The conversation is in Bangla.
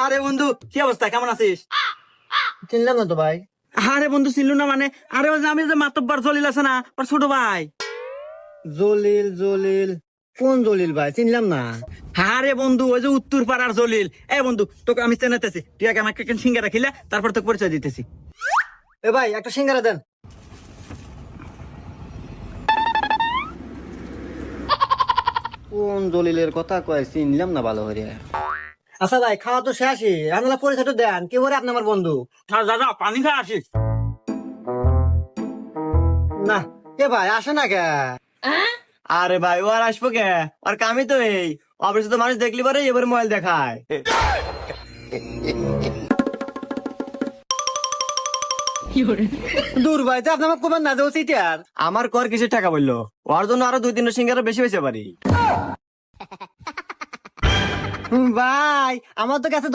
আরে বন্ধু, কি অবস্থা, কেমন আছিস? চিনলাম না তো ভাই। আরে বন্ধু, চিনলু না মানে? আরে ওই যে আমি যে মাতব্বর জলিল আছে না, ওর ছোট ভাই। জলিল জলিল, কোন জলিল ভাই? চিনলাম না। আরে বন্ধু, ওই যে উত্তর পাড়ার জলিল। এই বন্ধু, তোকে আমি চেনাতেছি, তুই আগে আমাকে সিঙ্গারা খিলা, তারপর তোকে পরিচয় দিতেছি। এ ভাই, একটা সিঙ্গারা দেন। কোন জলিলের কথা কয়? চিনলাম না ভালো করে। আচ্ছা ভাই, খাওয়া তো শেষই, আপনারা পরিচয়টা দেন। কে বলে আপনি আমার বন্ধু? যা যা, পানি খা আসিস। না, এ ভাই আসে না কে? আরে ভাই, ও আর আসবো কে? আর কামই তো এই অফিসে তো মানুষ দেখলি পারে এবার মোবাইল দেখায়। দূর ভাই, তো আপনি আমার কোবার না যাও সিটার। আমার কর কিসের টাকা বললো? ওর জন্য আরো 2-3 সিঙ্গারা বেশি বেশি পারি। ভাই আমার তো কাছে